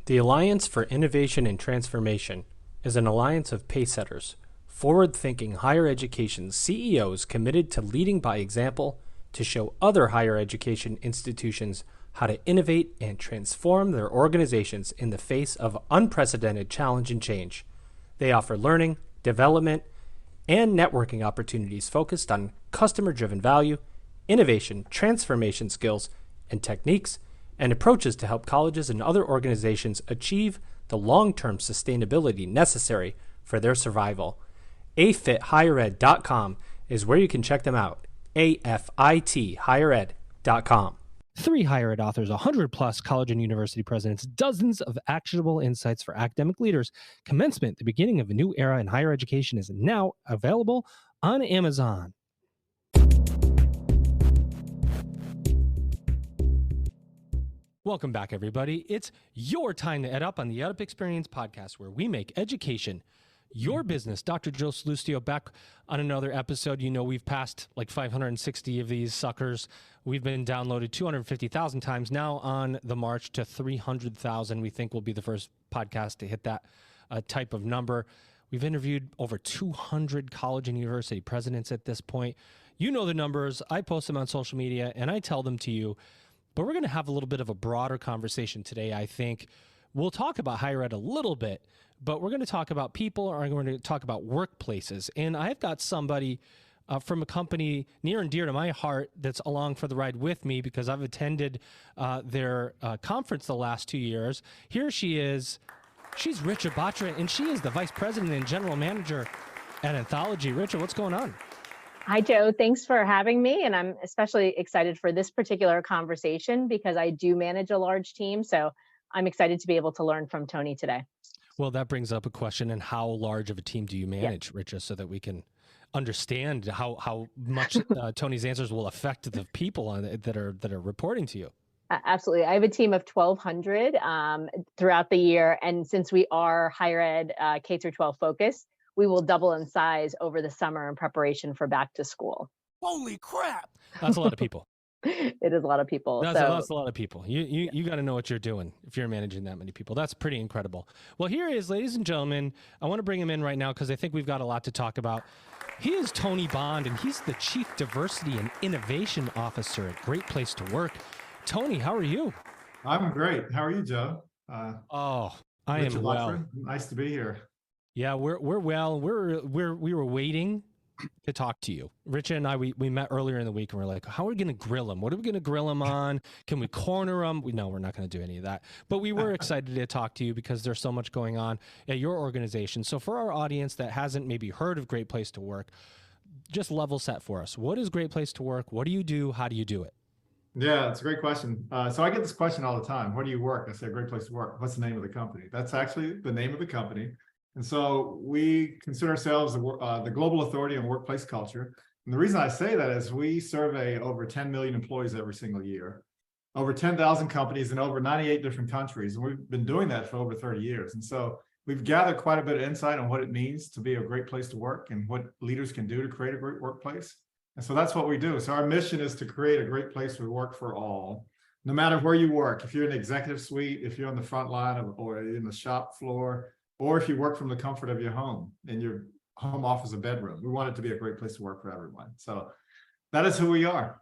The Alliance for Innovation and Transformation is an alliance of pacesetters, forward-thinking higher education CEOs committed to leading by example to show other higher education institutions how to innovate and transform their organizations in the face of unprecedented challenge and change. They offer learning, development, and networking opportunities focused on customer-driven value, innovation, transformation skills, and techniques, and approaches to help colleges and other organizations achieve the long-term sustainability necessary for their survival. AFITHigherEd.com is where you can check them out. AFITHigherEd.com. 3 higher ed authors, 100 plus college and university presidents, dozens of actionable insights for academic leaders. Commencement, the beginning of a new era in higher education, is now available on Amazon. Welcome back, everybody. It's your time to EdUp on the EdUp Experience podcast, where we make education your business. Dr. Joe Salustio back on another episode. You know, we've passed like 560 of these suckers. We've been downloaded 250,000 times, now on the march to 300,000. We think we'll be the first podcast to hit that type of number. We've interviewed over 200 college and university presidents at this point. You know the numbers. I post them on social media and I tell them to you. But we're going to have a little bit of a broader conversation today, I think. We'll talk about higher ed a little bit, but we're going to talk about people, or I'm going to talk about workplaces. And I've got somebody from a company near and dear to my heart that's along for the ride with me, because I've attended their conference the last 2 years. Here she is. She's Richa Batra, and she is the vice president and general manager at Anthology. Richa, what's going on? Hi, Joe. Thanks for having me. And I'm especially excited for this particular conversation because I do manage a large team. So I'm excited to be able to learn from Tony today. Well, that brings up a question. And how large of a team do you manage, Richa, so that we can understand how much Tony's answers will affect the people that are reporting to you? Absolutely. I have a team of 1,200 throughout the year. And since we are higher ed K through 12 focused, we will double in size over the summer in preparation for back to school. Holy crap. That's a lot of people. It is a lot of people. That's a lot of people. You got to know what you're doing if you're managing that many people. That's pretty incredible. Well, here is, ladies and gentlemen, I want to bring him in right now because I think we've got a lot to talk about. He is Tony Bond, and he's the Chief Diversity and Innovation Officer at Great Place to Work. Tony, how are you? I'm great. How are you, Joe? I am well. Nice to be here. Yeah, we're well. We were waiting to talk to you. Richa and I, we met earlier in the week, and we're like, how are we going to grill him? What are we going to grill him on? Can we corner him? No, we're not going to do any of that. But we were excited to talk to you because there's so much going on at your organization. So for our audience that hasn't maybe heard of Great Place to Work, just level set for us. What is Great Place to Work? What do you do? How do you do it? Yeah, it's a great question. So I get this question all the time. Where do you work? I say, Great Place to Work. What's the name of the company? That's actually the name of the company. And so we consider ourselves the global authority on workplace culture. And the reason I say that is we survey over 10 million employees every single year, over 10,000 companies in over 98 different countries. And we've been doing that for over 30 years. And so we've gathered quite a bit of insight on what it means to be a great place to work and what leaders can do to create a great workplace. And so that's what we do. So our mission is to create a great place to work for all, no matter where you work. If you're in the executive suite, if you're on the front line or in the shop floor, or if you work from the comfort of your home, in your home office or bedroom. We want it to be a great place to work for everyone. So that is who we are.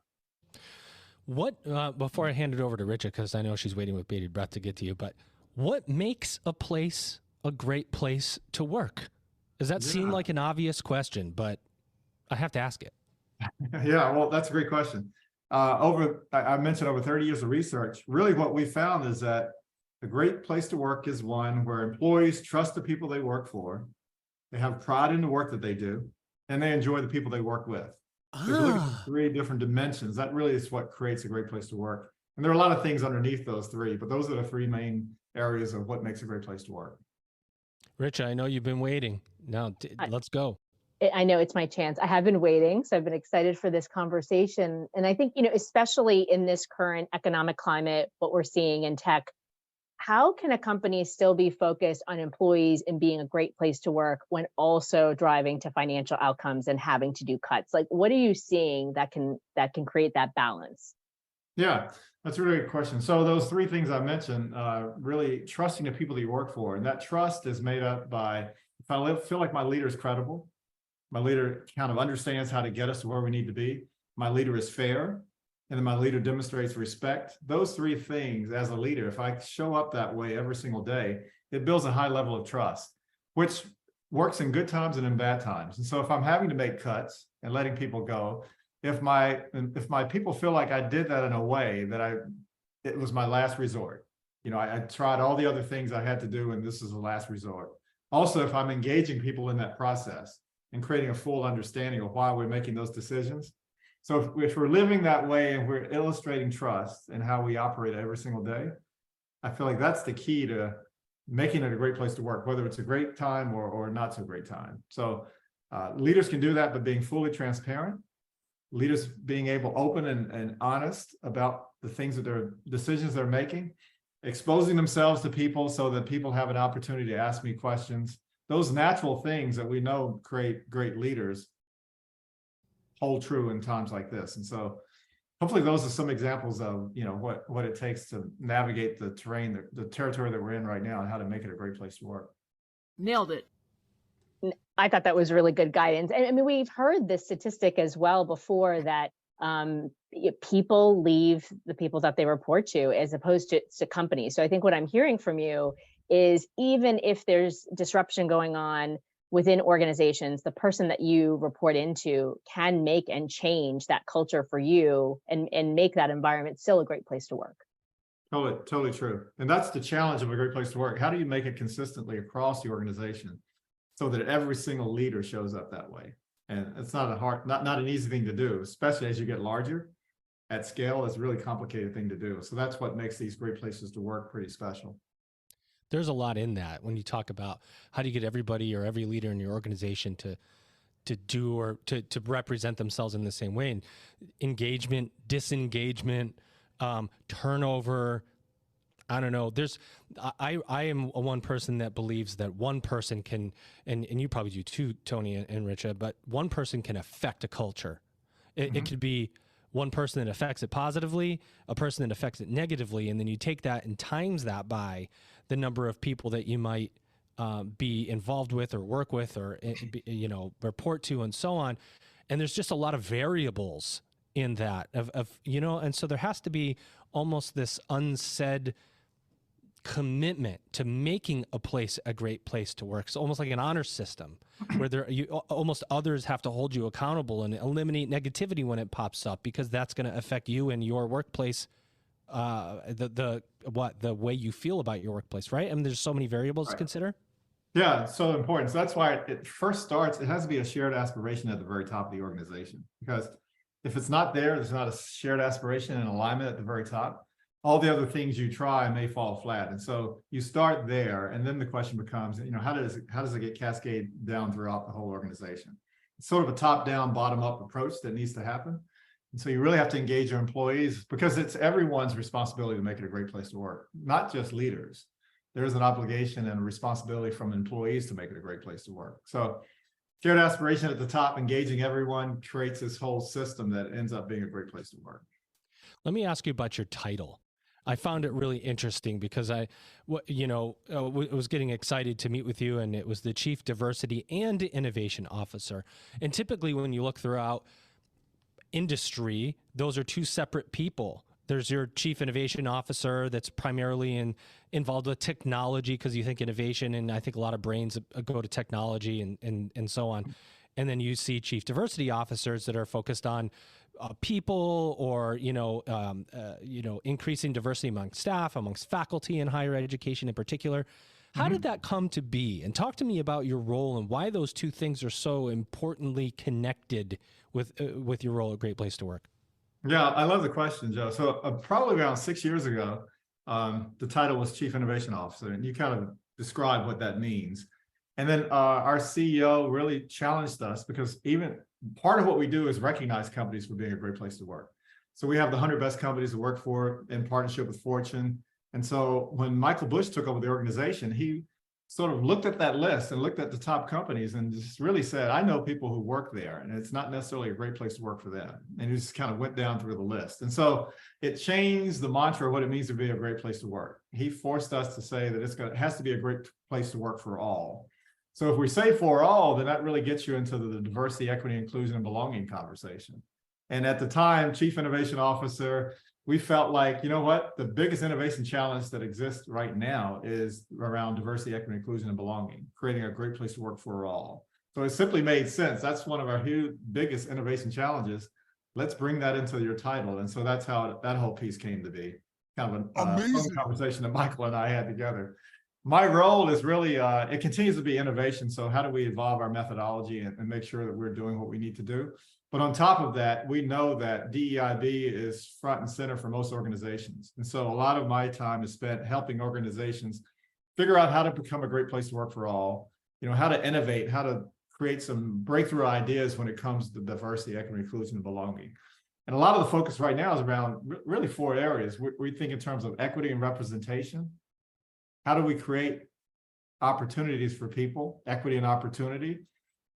What, before I hand it over to Richa, because I know she's waiting with bated breath to get to you, but what makes a place a great place to work? Does that seem like an obvious question, but I have to ask it. Yeah, well, that's a great question. I mentioned over 30 years of research. Really what we found is that a great place to work is one where employees trust the people they work for, they have pride in the work that they do, and they enjoy the people they work with. There's really 3 different dimensions. That really is what creates a great place to work. And there are a lot of things underneath those 3, but those are the 3 main areas of what makes a great place to work. Richa, I know you've been waiting. Now, let's go. I know it's my chance. I have been waiting, so I've been excited for this conversation. And I think, especially in this current economic climate, what we're seeing in tech, how can a company still be focused on employees and being a great place to work when also driving to financial outcomes and having to do cuts? Like, what are you seeing that can create that balance? Yeah, that's a really good question. So those three things I mentioned, really trusting the people that you work for, and that trust is made up by, if feel like my leader is credible, my leader kind of understands how to get us to where we need to be, my leader is fair, and then my leader demonstrates respect. Those three things as a leader, if I show up that way every single day, it builds a high level of trust, which works in good times and in bad times. And so if I'm having to make cuts and letting people go, if my people feel like I did that in a way that it was my last resort, I tried all the other things I had to do, and this is the last resort. Also, if I'm engaging people in that process and creating a full understanding of why we're making those decisions. So if we're living that way and we're illustrating trust and how we operate every single day, I feel like that's the key to making it a great place to work, whether it's a great time or not so great time. So leaders can do that, but being fully transparent, leaders being able, open and honest about the things that their decisions they're making, exposing themselves to people so that people have an opportunity to ask me questions. Those natural things that we know create great leaders hold true in times like this. And so hopefully those are some examples of, what it takes to navigate the terrain, the territory that we're in right now, and how to make it a great place to work. Nailed it. I thought that was really good guidance. And I mean, we've heard this statistic as well before that people leave the people that they report to as opposed to companies. So I think what I'm hearing from you is even if there's disruption going on within organizations, the person that you report into can make and change that culture for you and make that environment still a great place to work. Totally true. And that's the challenge of a great place to work. How do you make it consistently across the organization so that every single leader shows up that way? And it's not not an easy thing to do, especially as you get larger at scale. It's a really complicated thing to do. So that's what makes these great places to work pretty special. There's a lot in that when you talk about how do you get everybody or every leader in your organization to do or to represent themselves in the same way. And engagement, disengagement, turnover. I don't know. I am one person that believes that one person can, and you probably do too, Tony and Richa, but one person can affect a culture. It could be one person that affects it positively, a person that affects it negatively, and then you take that and times that by the number of people that you might be involved with or work with or report to and so on. And there's just a lot of variables in that and so there has to be almost this unsaid commitment to making a place a great place to work. It's almost like an honor system where almost others have to hold you accountable and eliminate negativity when it pops up, because that's going to affect you and your workplace, the way you feel about your workplace, right? I mean, there's so many variables to consider. Yeah, it's so important. So that's why it first starts, it has to be a shared aspiration at the very top of the organization, because if it's not there's not a shared aspiration and alignment at the very top, all the other things you try may fall flat. And so you start there, and then the question becomes, how does it get cascade down throughout the whole organization? It's sort of a top-down, bottom-up approach that needs to happen. And so you really have to engage your employees, because it's everyone's responsibility to make it a great place to work, not just leaders. There's an obligation and a responsibility from employees to make it a great place to work. So shared aspiration at the top, engaging everyone, creates this whole system that ends up being a great place to work. Let me ask you about your title. I found it really interesting because I was getting excited to meet with you, and it was the Chief Diversity and Innovation Officer. And typically when you look throughout industry, those are two separate people. There's your Chief Innovation Officer that's primarily involved with technology, because you think innovation, and I think a lot of brains go to technology and so on. And then you see Chief Diversity Officers that are focused on people or increasing diversity among staff, amongst faculty in higher education in particular. How did that come to be? And talk to me about your role and why those two things are so importantly connected with your role at Great Place to Work. Yeah, I love the question, Joe. So probably around 6 years ago, the title was Chief Innovation Officer, and you kind of described what that means. And then our CEO really challenged us, because even part of what we do is recognize companies for being a great place to work. So we have the 100 best companies to work for in partnership with Fortune. And so when Michael Bush took over the organization, he sort of looked at that list and looked at the top companies and just really said, I know people who work there and it's not necessarily a great place to work for them. And he just kind of went down through the list. And so it changed the mantra of what it means to be a great place to work. He forced us to say that it has to be a great place to work for all. So if we say for all, then that really gets you into the diversity, equity, inclusion, and belonging conversation. And at the time, Chief Innovation Officer, we felt like, you know what, the biggest innovation challenge that exists right now is around diversity, equity, inclusion, and belonging, creating a great place to work for all. So it simply made sense. That's one of our biggest innovation challenges. Let's bring that into your title. And so that's how that whole piece came to be. Kind of a fun conversation that Michael and I had together. My role is really, it continues to be innovation. So how do we evolve our methodology and make sure that we're doing what we need to do? But on top of that, we know that DEIB is front and center for most organizations. And so a lot of my time is spent helping organizations figure out how to become a great place to work for all, how to innovate, how to create some breakthrough ideas when it comes to diversity, equity, inclusion, and belonging. And a lot of the focus right now is around really 4 areas. We think in terms of equity and representation. How do we create opportunities for people, equity and opportunity,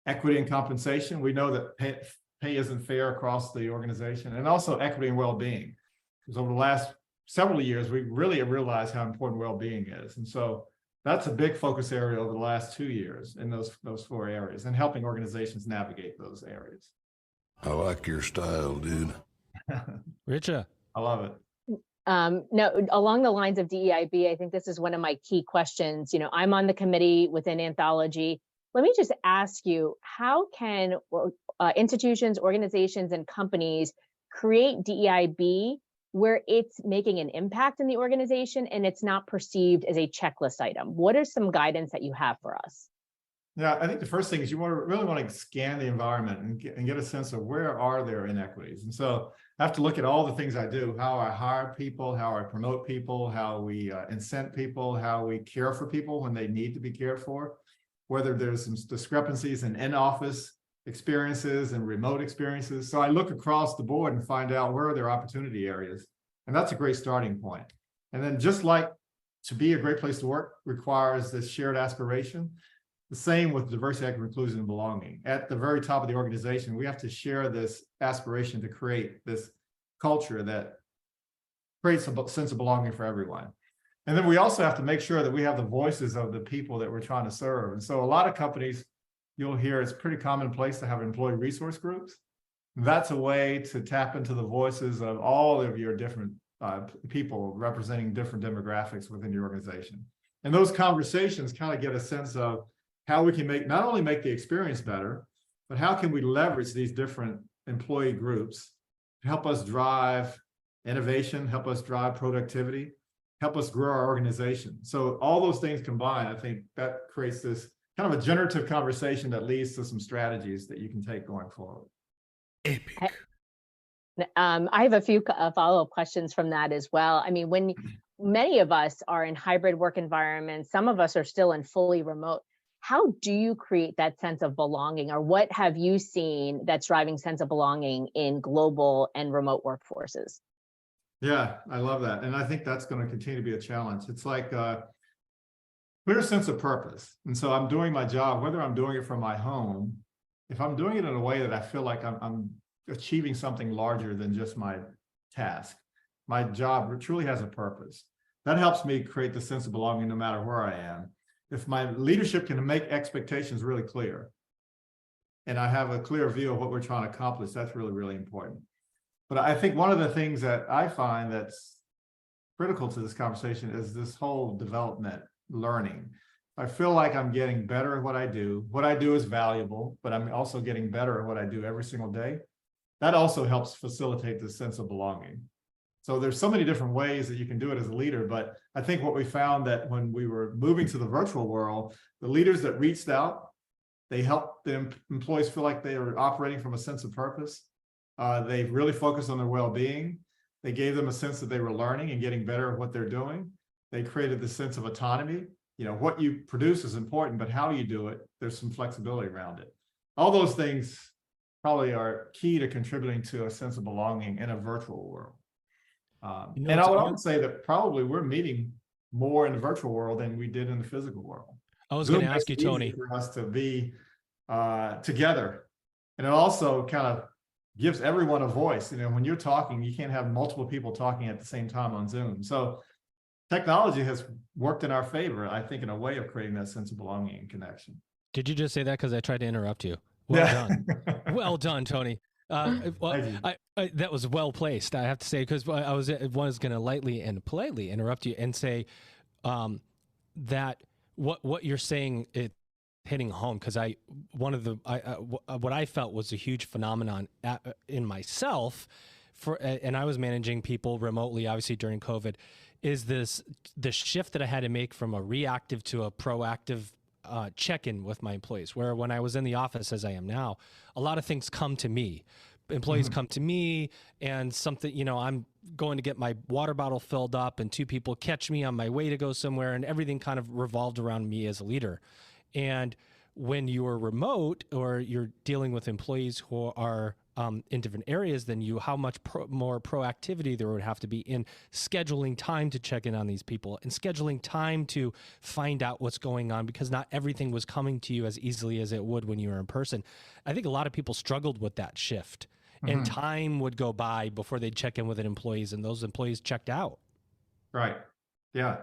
equity and compensation? We know that pay isn't fair across the organization, and also equity and well-being. Because over the last several years, we really have realized how important well-being is. And so that's a big focus area over the last 2 years in those 4 areas, and helping organizations navigate those areas. I like your style, dude. Richa. I love it. No, along the lines of DEIB, I think this is one of my key questions. I'm on the committee within Anthology. Let me just ask you, how can institutions, organizations, and companies create DEIB where it's making an impact in the organization and it's not perceived as a checklist item? What are some guidance that you have for us? Yeah, I think the first thing is you really want to scan the environment and get a sense of where are there inequities. And so I have to look at all the things I do, how I hire people, how I promote people, how we incent people, how we care for people when they need to be cared for, whether there's some discrepancies in in-office experiences and remote experiences. So I look across the board and find out where are there opportunity areas. And that's a great starting point. And then just like to be a great place to work requires this shared aspiration, the same with diversity, equity, inclusion, and belonging. At the very top of the organization, we have to share this aspiration to create this culture that creates a sense of belonging for everyone. And then we also have to make sure that we have the voices of the people that we're trying to serve. And so a lot of companies, you'll hear it's pretty commonplace to have employee resource groups. That's a way to tap into the voices of all of your different people representing different demographics within your organization. And those conversations kind of get a sense of how we can not only make the experience better, but how can we leverage these different employee groups to help us drive innovation, help us drive productivity, help us grow our organization. So all those things combined, I think that creates this kind of a generative conversation that leads to some strategies that you can take going forward. Epic. I have a few follow-up questions from that as well. I mean, when many of us are in hybrid work environments, some of us are still in fully remote. How do you create that sense of belonging, or what have you seen that's driving sense of belonging in global and remote workforces? Yeah, I love that. And I think that's going to continue to be a challenge. It's like a clear sense of purpose. And so I'm doing my job, whether I'm doing it from my home, if I'm doing it in a way that I feel like I'm achieving something larger than just my task, my job truly has a purpose. That helps me create the sense of belonging no matter where I am. If my leadership can make expectations really clear, and I have a clear view of what we're trying to accomplish, that's really, really important. But I think one of the things that I find that's critical to this conversation is this whole development, learning. I feel like I'm getting better at what I do. What I do is valuable, but I'm also getting better at what I do every single day. That also helps facilitate this sense of belonging. So there's so many different ways that you can do it as a leader, but I think what we found that when we were moving to the virtual world, the leaders that reached out, they helped the employees feel like they were operating from a sense of purpose. They really focused on their well-being. They gave them a sense that they were learning and getting better at what they're doing. They created this sense of autonomy. What you produce is important, but how you do it, there's some flexibility around it. All those things probably are key to contributing to a sense of belonging in a virtual world. And I would also say that probably we're meeting more in the virtual world than we did in the physical world. I was Zoom going to ask you, makes it easy Tony. for us to be together. And it also kind of gives everyone a voice. When you're talking, you can't have multiple people talking at the same time on Zoom. So technology has worked in our favor, I think, in a way of creating that sense of belonging and connection. Did you just say that because I tried to interrupt you? Well done. Well done, Tony. That was well placed, I have to say, because I was going to lightly and politely interrupt you and say that what you're saying, it hitting home, because what I felt was a huge phenomenon in myself and I was managing people remotely, obviously during COVID, is the shift that I had to make from a reactive to a proactive check-in with my employees, where when I was in the office, as I am now, a lot of things come to me. Employees come to me and something, I'm going to get my water bottle filled up and two people catch me on my way to go somewhere, and everything kind of revolved around me as a leader. And when you are remote or you're dealing with employees who are in different areas than you, how much more proactivity there would have to be in scheduling time to check in on these people and scheduling time to find out what's going on, because not everything was coming to you as easily as it would when you were in person. I think a lot of people struggled with that shift, and time would go by before they'd check in with an employees, and those employees checked out. Right. Yeah.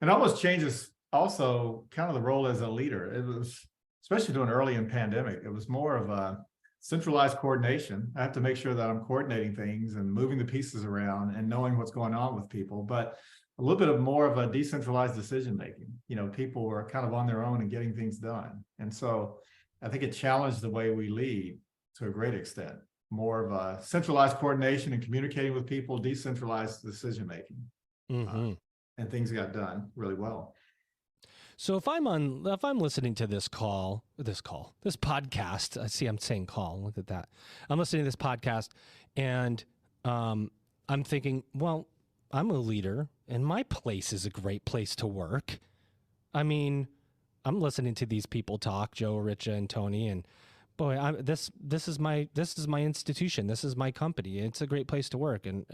It almost changes also kind of the role as a leader. It was, especially during early in pandemic, it was more of a centralized coordination. I have to make sure that I'm coordinating things and moving the pieces around and knowing what's going on with people, but a little bit of more of a decentralized decision-making. People were kind of on their own and getting things done. And so I think it challenged the way we lead to a great extent. More of a centralized coordination and communicating with people, decentralized decision-making. And things got done really well. So if I'm listening to this podcast, I see I'm saying call, look at that. I'm listening to this podcast and I'm thinking, well, I'm a leader and my place is a great place to work. I mean, I'm listening to these people talk, Joe, Richa, and Tony, and boy, this is my institution. This is my company. It's a great place to work. And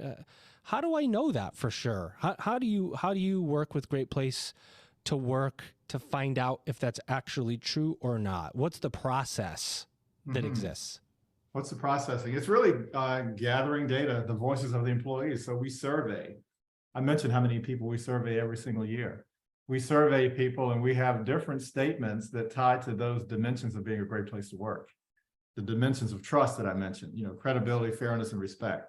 how do I know that for sure? How do you work with Great Place to Work to find out if that's actually true or not? What's the process that exists? What's the processing? It's really gathering data, the voices of the employees. So we survey. I mentioned how many people we survey every single year. We survey people and we have different statements that tie to those dimensions of being a great place to work. The dimensions of trust that I mentioned, credibility, fairness, and respect.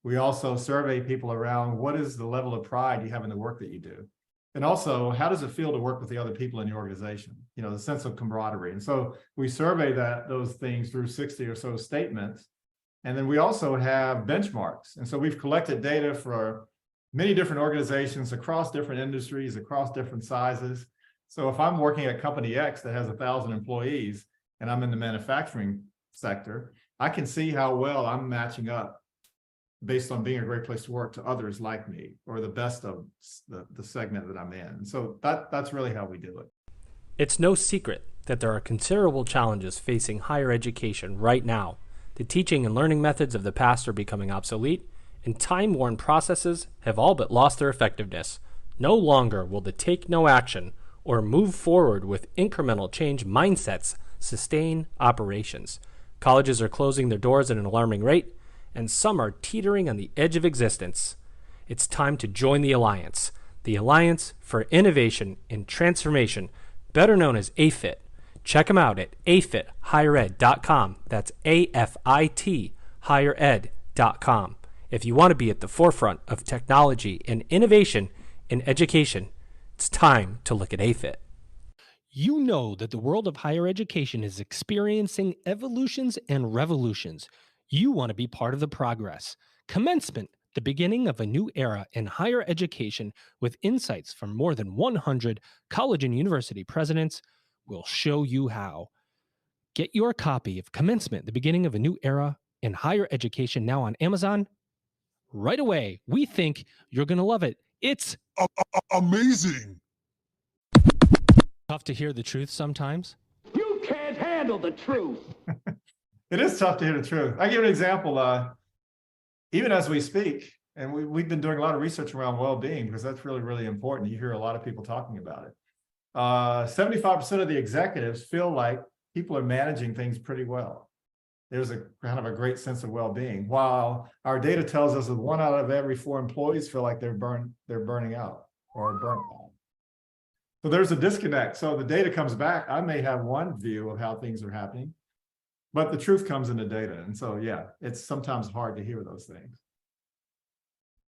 We also survey people around what is the level of pride you have in the work that you do. And also, how does it feel to work with the other people in your organization? The sense of camaraderie. And so we survey those things through 60 or so statements. And then we also have benchmarks. And so we've collected data for many different organizations across different industries, across different sizes. So if I'm working at company X that has 1,000 employees and I'm in the manufacturing sector, I can see how well I'm matching up based on being a great place to work to others like me, or the best of the segment that I'm in. And so that's really how we do it. It's no secret that there are considerable challenges facing higher education right now. The teaching and learning methods of the past are becoming obsolete, and time-worn processes have all but lost their effectiveness. No longer will the take no action or move forward with incremental change mindsets sustain operations. Colleges are closing their doors at an alarming rate, and some are teetering on the edge of existence. It's time to join the Alliance for Innovation and Transformation, better known as AFIT. Check them out at afithighered.com. That's AFIT highered.com. If you want to be at the forefront of technology and innovation in education, it's time to look at AFIT. You know that the world of higher education is experiencing evolutions and revolutions. You want to be part of the progress. Commencement, the beginning of a new era in higher education with insights from more than 100 college and university presidents, will show you how. Get your copy of Commencement, the beginning of a new era in higher education now on Amazon right away. We think you're going to love it. It's amazing. Tough to hear the truth sometimes. You can't handle the truth. It is tough to hear the truth. I give an example. Even as we speak, and we've been doing a lot of research around well-being because that's really, really important. You hear a lot of people talking about it. 75% of the executives feel like people are managing things pretty well. There's a kind of a great sense of well-being, while our data tells us that 1 out of every 4 employees feel like they're burning out or burnt out. So there's a disconnect. So the data comes back. I may have one view of how things are happening, but the truth comes in the data. And so, yeah, it's sometimes hard to hear those things.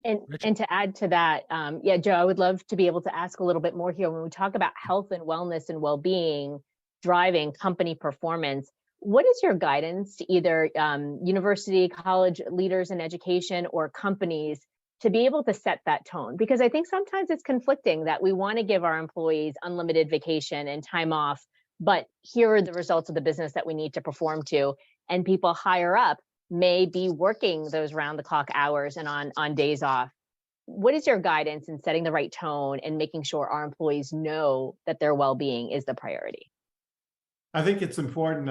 And to add to that, yeah, Joe, I would love to be able to ask a little bit more here. When we talk about health and wellness and well-being driving company performance, what is your guidance to either university, college leaders in education or companies to be able to set that tone? Because I think sometimes it's conflicting that we want to give our employees unlimited vacation and time off, but here are the results of the business that we need to perform to. And people higher up may be working those round the clock hours and on days off. What is your guidance in setting the right tone and making sure our employees know that their well-being is the priority? I think it's important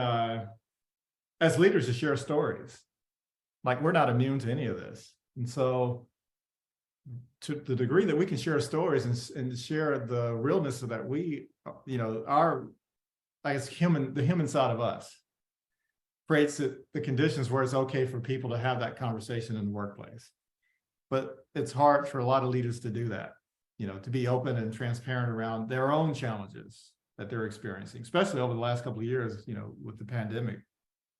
as leaders to share stories. Like, we're not immune to any of this. And so to the degree that we can share stories and share the realness of that, we, our, I guess, the human side of us creates the conditions where it's okay for people to have that conversation in the workplace. But it's hard for a lot of leaders to do that, to be open and transparent around their own challenges that they're experiencing, especially over the last couple of years, with the pandemic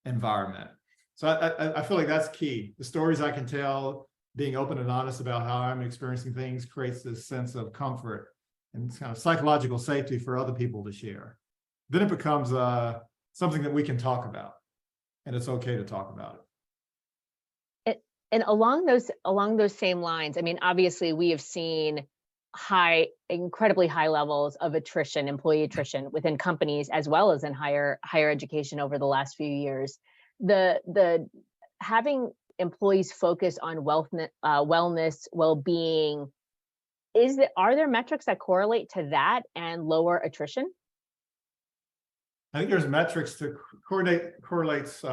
environment. So I feel like that's key. The stories I can tell, being open and honest about how I'm experiencing things, creates this sense of comfort and kind of psychological safety for other people to share. Then it becomes something that we can talk about, and it's okay to talk about it. And along those same lines, I mean, obviously we have seen incredibly high levels of attrition, employee attrition within companies, as well as in higher education over the last few years. The having employees focus on wellness, well-being, are there metrics that correlate to that and lower attrition? I think there's metrics to correlates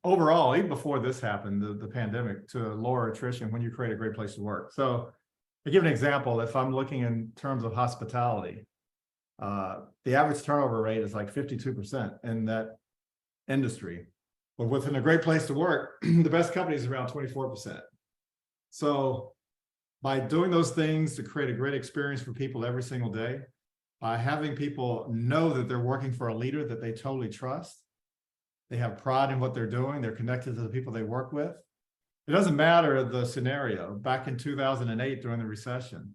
overall, even before this happened, the pandemic, to lower attrition when you create a great place to work. So to give an example, if I'm looking in terms of hospitality, the average turnover rate is like 52% in that industry. But within a great place to work, the best companies is around 24%. So by doing those things to create a great experience for people every single day, by having people know that they're working for a leader that they totally trust, they have pride in what they're doing, they're connected to the people they work with. It doesn't matter the scenario. Back in 2008, during the recession,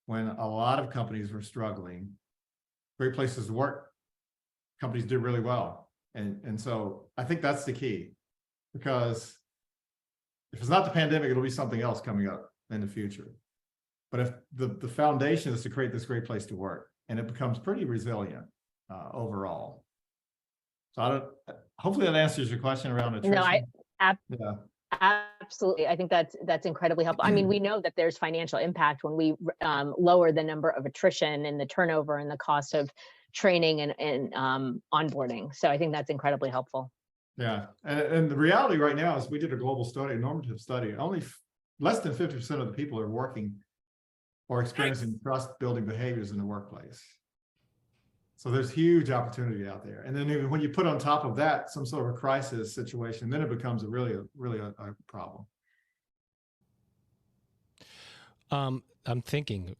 when a lot of companies were struggling, great places to work, companies did really well. And so I think that's the key, because if it's not the pandemic, it'll be something else coming up in the future. But if the foundation is to create this great place to work, and it becomes pretty resilient overall. So hopefully that answers your question around attrition. No, absolutely. I think that's incredibly helpful. I mean, we know that there's financial impact when we lower the number of attrition and the turnover and the cost of training and onboarding. So I think that's incredibly helpful. Yeah, and the reality right now is we did a global study, a normative study. Only less than 50% of the people are working or experiencing trust-building behaviors in the workplace. So there's huge opportunity out there. And then even when you put on top of that some sort of a crisis situation, then it becomes really a problem. I'm thinking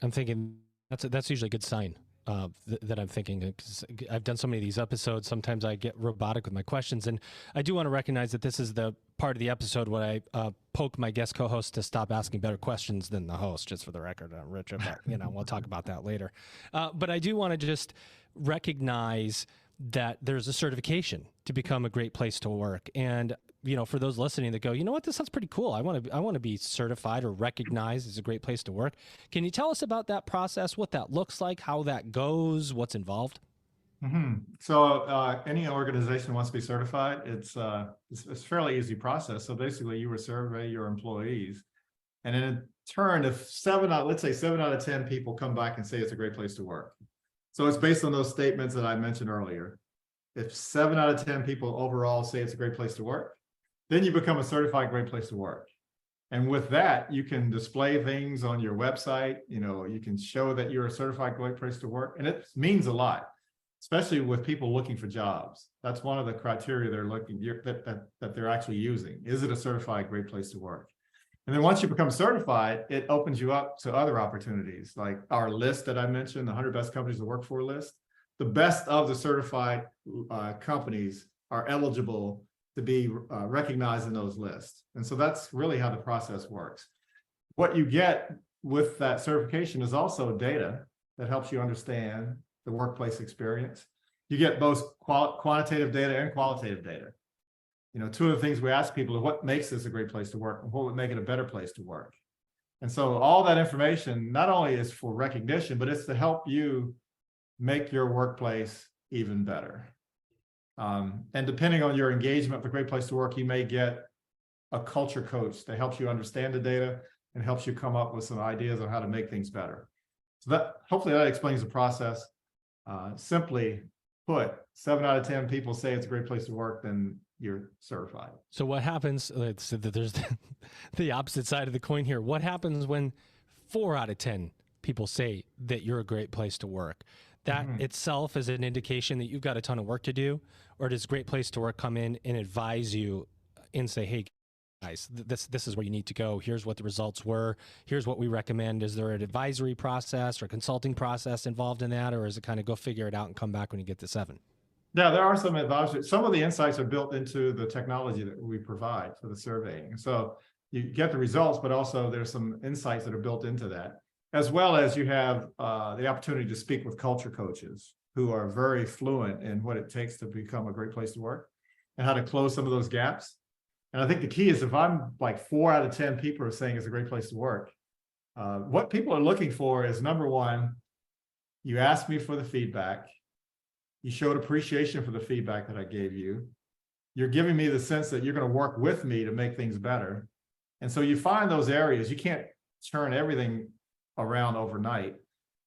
that's usually a good sign that I'm thinking, because I've done so many of these episodes. Sometimes I get robotic with my questions, and I do want to recognize that this is the part of the episode where I poke my guest co-host to stop asking better questions than the host, just for the record, Richard, but we'll talk about that later. But I do want to just recognize that there's a certification to become a great place to work. And for those listening that go, you know what, this sounds pretty cool. I want to be certified or recognized as a great place to work. Can you tell us about that process, what that looks like, how that goes, what's involved? Mm-hmm. So any organization wants to be certified, it's a fairly easy process. So basically you would survey your employees, and in turn, if let's say 7 out of 10 people come back and say it's a great place to work. So it's based on those statements that I mentioned earlier. If 7 out of 10 people overall say it's a great place to work, then you become a certified great place to work. And with that, you can display things on your website. You can show that you're a certified great place to work. And it means a lot, especially with people looking for jobs. That's one of the criteria they're looking that they're actually using. Is it a certified great place to work? And then once you become certified, it opens you up to other opportunities, like our list that I mentioned, the 100 best companies to work for list. The best of the certified companies are eligible to be recognized in those lists. And so that's really how the process works. What you get with that certification is also data that helps you understand the workplace experience. You get both quantitative data and qualitative data. Two of the things we ask people are what makes this a great place to work and what would make it a better place to work. And so all that information not only is for recognition, but it's to help you make your workplace even better. And depending on your engagement with a great place to work, you may get a culture coach that helps you understand the data and helps you come up with some ideas on how to make things better. So hopefully that explains the process. Simply put, 7 out of 10 people say it's a great place to work, then you're certified. So what happens, there's the opposite side of the coin here. What happens when 4 out of 10 people say that you're a great place to work? That itself is an indication that you've got a ton of work to do, or does Great Place to Work come in and advise you and say, hey, guys, this is where you need to go. Here's what the results were. Here's what we recommend. Is there an advisory process or consulting process involved in that, or is it kind of go figure it out and come back when you get to 7? Yeah, there are some advisory. Some of the insights are built into the technology that we provide for the surveying. So you get the results, but also there's some insights that are built into that, as well as you have the opportunity to speak with culture coaches who are very fluent in what it takes to become a great place to work and how to close some of those gaps. And I think the key is if I'm like 4 out of 10 people are saying it's a great place to work, what people are looking for is, number one, you asked me for the feedback. You showed appreciation for the feedback that I gave you. You're giving me the sense that you're going to work with me to make things better. And so you find those areas. You can't turn everything around overnight.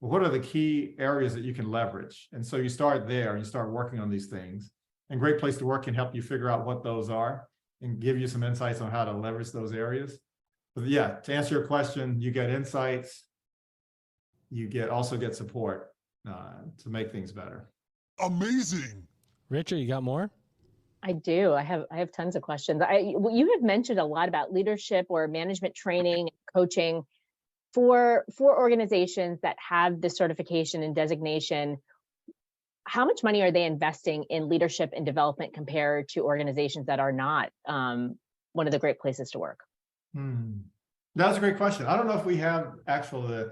But what are the key areas that you can leverage? And so you start there and you start working on these things. And Great Place to Work can help you figure out what those are and give you some insights on how to leverage those areas. But yeah, to answer your question, you get insights. You also get support to make things better. Amazing. Richard, you got more? I do. I have tons of questions. You have mentioned a lot about leadership or management training, coaching for organizations that have the certification and designation. How much money are they investing in leadership and development compared to organizations that are not one of the great places to work? That's a great question. I don't know if we have actual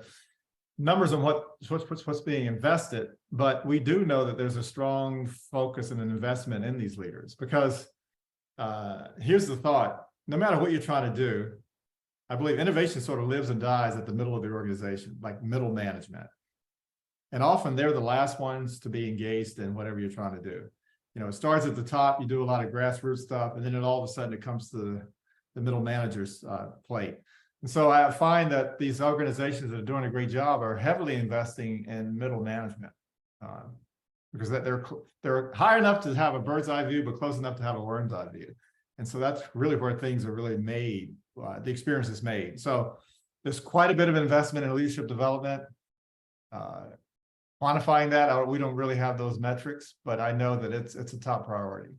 numbers on what's being invested, but we do know that there's a strong focus and an investment in these leaders, because here's the thought: no matter what you're trying to do, I believe innovation sort of lives and dies at the middle of the organization, like middle management. And often they're the last ones to be engaged in whatever you're trying to do. It starts at the top, you do a lot of grassroots stuff, and then all of a sudden it comes to the middle manager's plate. And so I find that these organizations that are doing a great job are heavily investing in middle management because they're high enough to have a bird's eye view, but close enough to have a worm's eye view. And so that's really where things are really made. The experience is made. So there's quite a bit of investment in leadership development. Quantifying that, we don't really have those metrics, but I know that it's a top priority.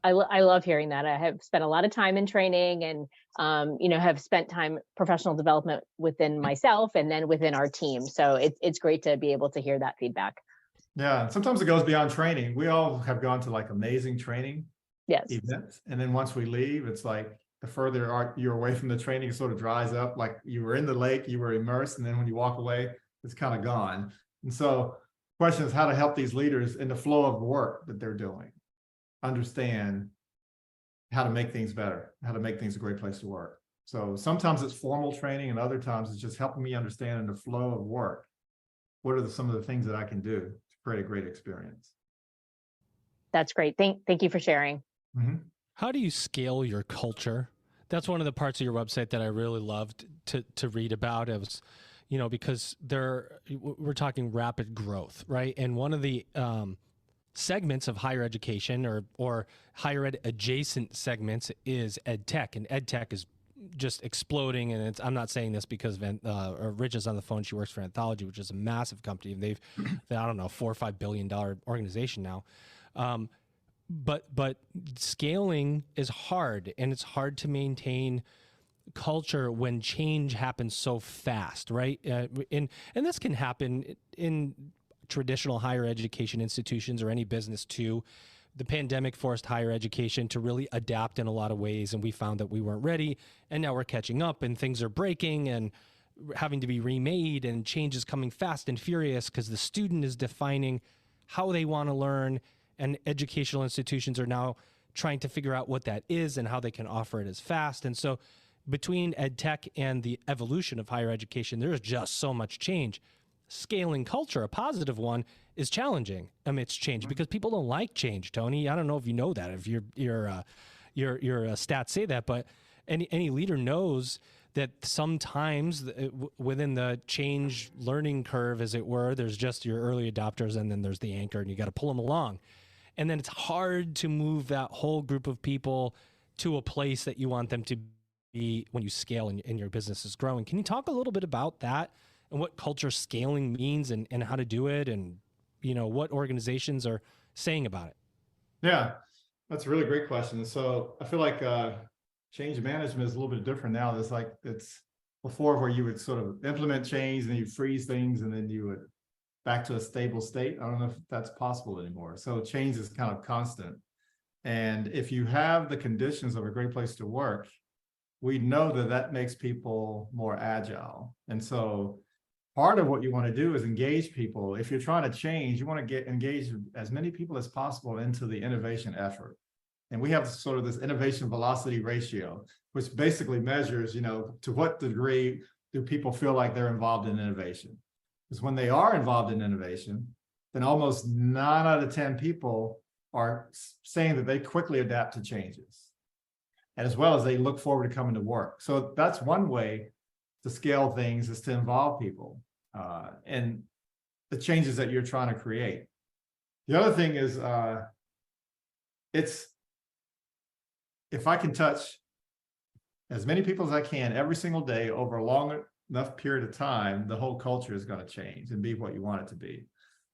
I love hearing that. I have spent a lot of time in training and, have spent time professional development within myself and then within our team. So it's great to be able to hear that feedback. Yeah, sometimes it goes beyond training. We all have gone to like amazing training events. And then once we leave, it's like the further you're away from the training, it sort of dries up. Like you were in the lake, you were immersed. And then when you walk away, it's kind of gone. And so the question is how to help these leaders in the flow of work that they're doing understand how to make things better, how to make things a great place to work. So sometimes it's formal training and other times it's just helping me understand in the flow of work, what are some of the things that I can do to create a great experience. That's great. Thank you for sharing. How do you scale your culture? That's one of the parts of your website that I really loved to read about. It was, because we're talking rapid growth, right? And one of the segments of higher education or higher ed adjacent segments is ed tech, and ed tech is just exploding. And I'm not saying this because Rich is on the phone. She works for Anthology, which is a massive company, and I don't know, $4 or $5 billion organization now. But scaling is hard, and it's hard to maintain culture when change happens so fast, right? And this can happen in traditional higher education institutions or any business too. The pandemic forced higher education to really adapt in a lot of ways, and we found that we weren't ready, and now we're catching up, and things are breaking and having to be remade, and change is coming fast and furious because the student is defining how they want to learn, and educational institutions are now trying to figure out what that is and how they can offer it as fast. And so between ed tech and the evolution of higher education, there's just so much change. Scaling culture, a positive one, is challenging amidst change because people don't like change. Tony, I don't know if you know that, if your stats say that, but any leader knows that sometimes within the change learning curve, as it were, there's just your early adopters, and then there's the anchor, and you got to pull them along. And then it's hard to move that whole group of people to a place that you want them to be when you scale and your business is growing. Can you talk a little bit about that and what culture scaling means and how to do it, and what organizations are saying about it? Yeah, that's a really great question. So I feel like change management is a little bit different now. It's before where you would sort of implement change and then you freeze things and then you would back to a stable state. I don't know if that's possible anymore. So change is kind of constant. And if you have the conditions of a great place to work, we know that makes people more agile. And so part of what you want to do is engage people. If you're trying to change, you want to engage as many people as possible into the innovation effort. And we have sort of this innovation velocity ratio, which basically measures, to what degree do people feel like they're involved in innovation? Because when they are involved in innovation, then almost 9 out of 10 people are saying that they quickly adapt to changes, and as well as they look forward to coming to work. So that's one way to scale things, is to involve people in the changes that you're trying to create. The other thing is, if I can touch as many people as I can every single day over a long enough period of time, the whole culture is going to change and be what you want it to be.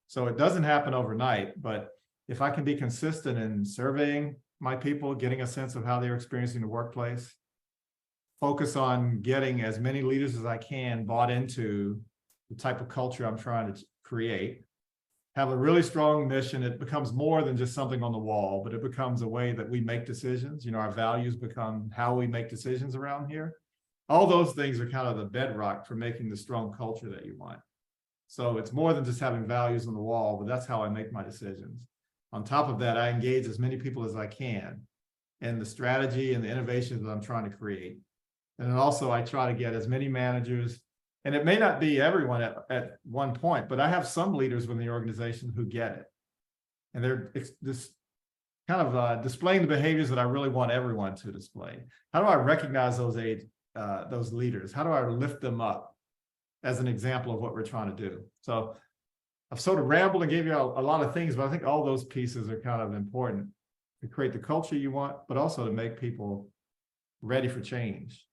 So it doesn't happen overnight, but if I can be consistent in surveying my people, getting a sense of how they're experiencing the workplace, focus on getting as many leaders as I can bought into the type of culture I'm trying to create, have a really strong mission, it becomes more than just something on the wall, but it becomes a way that we make decisions. Our values become how we make decisions around here. All those things are kind of the bedrock for making the strong culture that you want. So it's more than just having values on the wall, but that's how I make my decisions. On top of that, I engage as many people as I can in the strategy and the innovations that I'm trying to create. And then also I try to get as many managers, and it may not be everyone at one point, but I have some leaders within the organization who get it. And they're just kind of displaying the behaviors that I really want everyone to display. How do I recognize those leaders? How do I lift them up as an example of what we're trying to do? So I've sort of rambled and gave you a lot of things, but I think all those pieces are kind of important to create the culture you want, but also to make people ready for change,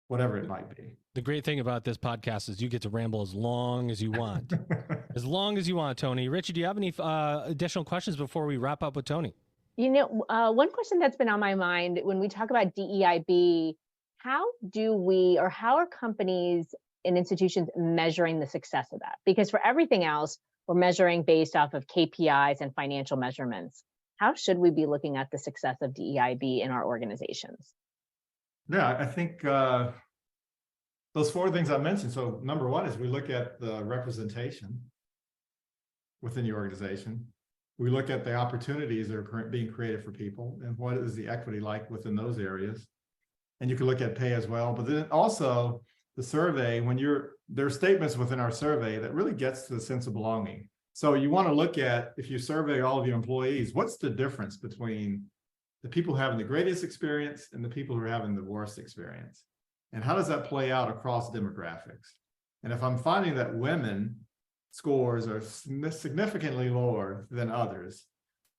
whatever it might be. The great thing about this podcast is you get to ramble as long as you want. As long as you want, Tony. Richie, do you have any additional questions before we wrap up with Tony? One question that's been on my mind when we talk about DEIB, how are companies and institutions measuring the success of that? Because for everything else, we're measuring based off of KPIs and financial measurements. How should we be looking at the success of DEIB in our organizations? Yeah, I think those 4 things I mentioned. So number 1 is we look at the representation within the organization. We look at the opportunities that are being created for people and what is the equity like within those areas. And you can look at pay as well. But then also the survey, there are statements within our survey that really gets to the sense of belonging. So you want to look at, if you survey all of your employees, what's the difference between the people having the greatest experience and the people who are having the worst experience? And how does that play out across demographics? And if I'm finding that women scores are significantly lower than others,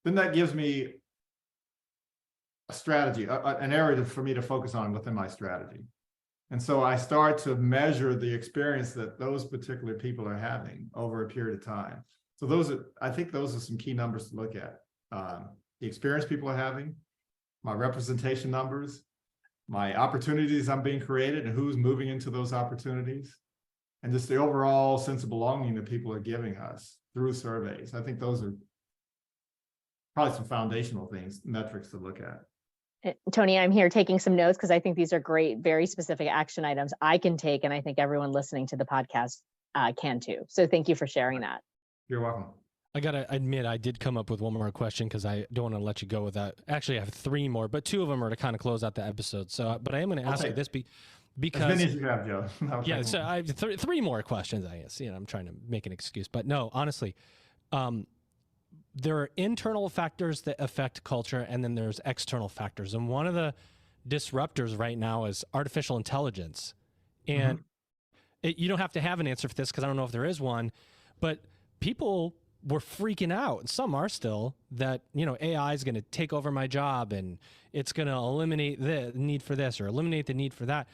then that gives me a strategy, an area for me to focus on within my strategy. And so I start to measure the experience that those particular people are having over a period of time. So I think those are some key numbers to look at. The experience people are having, my representation numbers, my opportunities I'm being created and who's moving into those opportunities, and just the overall sense of belonging that people are giving us through surveys. I think those are probably some foundational things, metrics to look at. Tony, I'm here taking some notes because I think these are great, very specific action items I can take, and I think everyone listening to the podcast can too. So thank you for sharing that. You're welcome. I got to admit, I did come up with one more question because I don't want to let you go with that. Actually, I have three more, but two of them are to kind of close out the episode. So, but I am going to ask you this because as many as you have, Joe. Yeah, so I have three more questions. I guess I'm trying to make an excuse, but no, honestly, there are internal factors that affect culture, and then there's external factors. And one of the disruptors right now is artificial intelligence. And you don't have to have an answer for this because I don't know if there is one, but people were freaking out, and some are still, that AI is going to take over my job and it's going to eliminate the need for this or eliminate the need for that.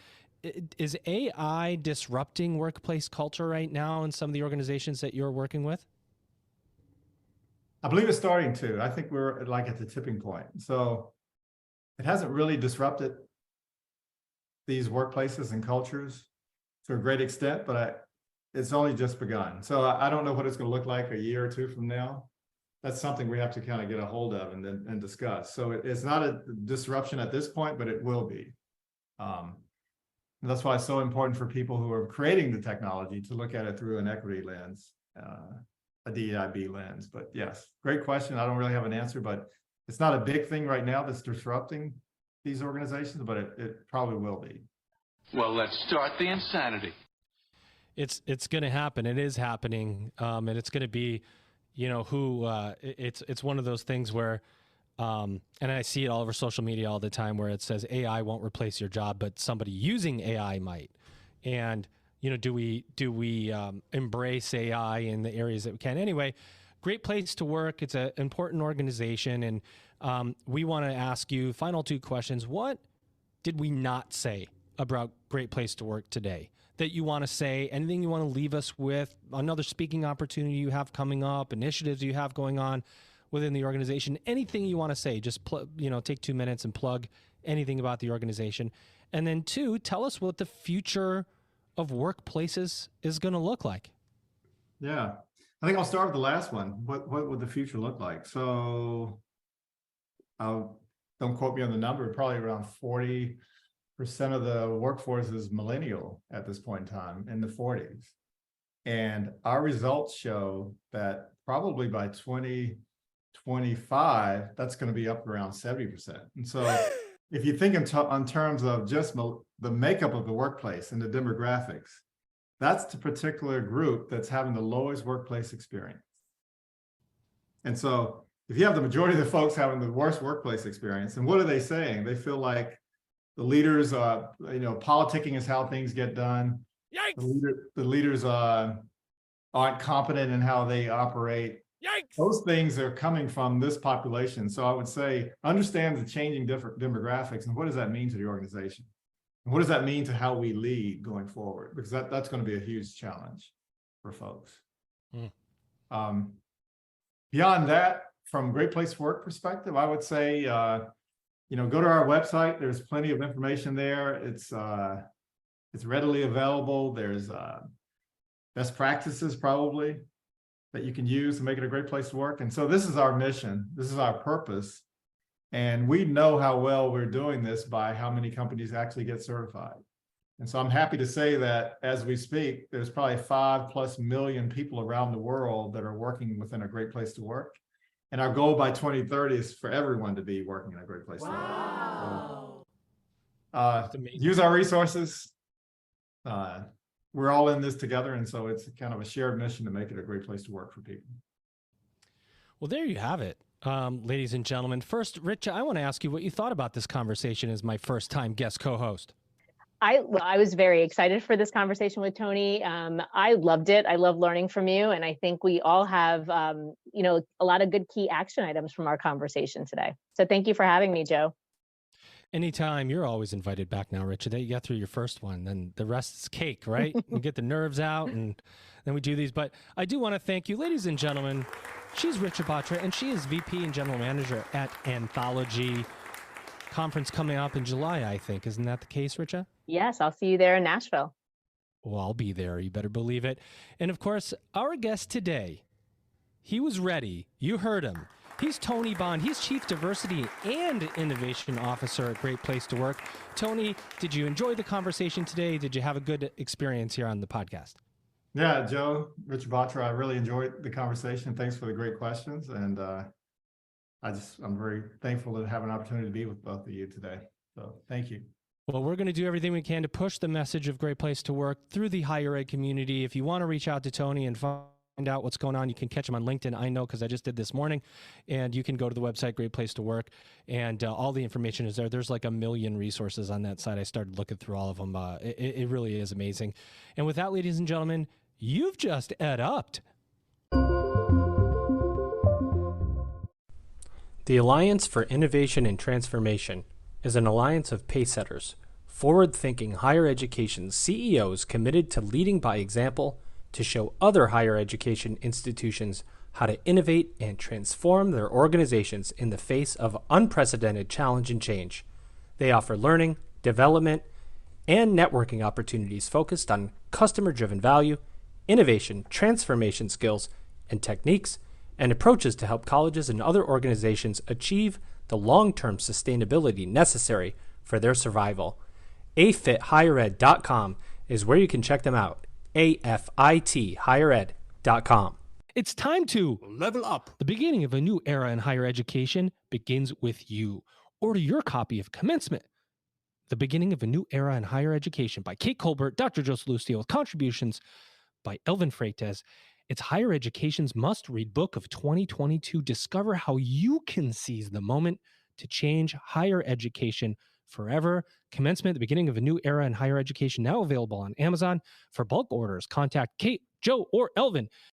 Is AI disrupting workplace culture right now in some of the organizations that you're working with? I believe it's starting to. I think we're like at the tipping point. So it hasn't really disrupted these workplaces and cultures to a great extent, but it's only just begun. So I don't know what it's going to look like a year or two from now. That's something we have to kind of get a hold of and discuss. So it's not a disruption at this point, but it will be. And that's why it's so important for people who are creating the technology to look at it through an equity lens, a DEIB lens. But yes, great question. I don't really have an answer, but it's not a big thing right now that's disrupting these organizations, but it probably will be. Well, let's start the insanity. It's going to happen. It is happening, and it's going to be, it's one of those things where, and I see it all over social media all the time, where it says AI won't replace your job, but somebody using AI might. And do we embrace AI in the areas that we can? Anyway, great place to work. It's an important organization, and we want to ask you final two questions. What did we not say about Great Place to Work today that you want to say? Anything you want to leave us with? Another speaking opportunity you have coming up? Initiatives you have going on within the organization? Anything you want to say? Just take 2 minutes and plug anything about the organization. And then two, tell us what the future of workplaces is going to look like. Yeah, I think I'll start with the last one. What would the future look like? So, don't quote me on the number. Probably around 40% of the workforce is millennial at this point in time, in the 40s, and our results show that probably by 2025, that's going to be up around 70%. And so, if you think in terms of just the makeup of the workplace and the demographics, that's the particular group that's having the lowest workplace experience. And so if you have the majority of the folks having the worst workplace experience, and what are they saying? They feel like the leaders are, politicking is how things get done. Yikes! The leaders aren't competent in how they operate. Yikes! Those things are coming from this population. So I would say, understand the changing different demographics and what does that mean to the organization? And what does that mean to how we lead going forward? Because that's going to be a huge challenge for folks. Beyond that, from Great Place to Work perspective, I would say, go to our website. There's plenty of information there. It's readily available. There's best practices probably that you can use to make it a great place to work. And so this is our mission. This is our purpose. And we know how well we're doing this by how many companies actually get certified. And so I'm happy to say that as we speak, there's probably 5+ million people around the world that are working within a great place to work. And our goal by 2030 is for everyone to be working in a great place to work. So, use our resources. We're all in this together. And so it's kind of a shared mission to make it a great place to work for people. Well, there you have it, ladies and gentlemen. First, Rich, I want to ask you what you thought about this conversation as my first time guest co-host. I was very excited for this conversation with Tony. I loved it. I love learning from you. And I think we all have, a lot of good key action items from our conversation today. So thank you for having me, Joe. Anytime, you're always invited back now, Richard. You got through your first one, then the rest is cake, right? We get the nerves out and then we do these. But I do want to thank you, ladies and gentlemen. She's Richa Batra, and she is VP and General Manager at Anthology. Conference coming up in July, I think. Isn't that the case, Richa? Yes, I'll see you there in Nashville. Well, I'll be there. You better believe it. And of course, our guest today, he was ready. You heard him. He's Tony Bond. He's Chief Diversity and Innovation Officer at Great Place to Work. Tony, did you enjoy the conversation today? Did you have a good experience here on the podcast? Yeah, Joe, Richard Batra, I really enjoyed the conversation. Thanks for the great questions. And I'm very thankful to have an opportunity to be with both of you today. So thank you. Well, we're going to do everything we can to push the message of Great Place to Work through the higher ed community. If you want to reach out to Tony and find out what's going on, you can catch him on LinkedIn. I know because I just did this morning. And you can go to the website, Great Place to Work, and all the information is there. There's like 1 million resources on that site. I started looking through all of them. It really is amazing. And with that, ladies and gentlemen, you've just EdUp'd. The Alliance for Innovation and Transformation is an alliance of pacesetters, forward-thinking higher education CEOs committed to leading by example to show other higher education institutions how to innovate and transform their organizations in the face of unprecedented challenge and change. They offer learning, development, and networking opportunities focused on customer-driven value, innovation, transformation skills, and techniques, and approaches to help colleges and other organizations achieve the long-term sustainability necessary for their survival. AFITHigherEd.com is where you can check them out. AFITHigherEd.com. It's time to Level up. The beginning of a new era in higher education begins with you. Order your copy of Commencement, The Beginning of a New Era in Higher Education by Kate Colbert, Dr. Joe Salustio, with contributions by Elvin Freitas. It's higher education's must-read book of 2022. Discover how you can seize the moment to change higher education forever. Commencement, The Beginning of a New Era in Higher Education, now available on Amazon. For bulk orders, contact Kate, Joe, or Elvin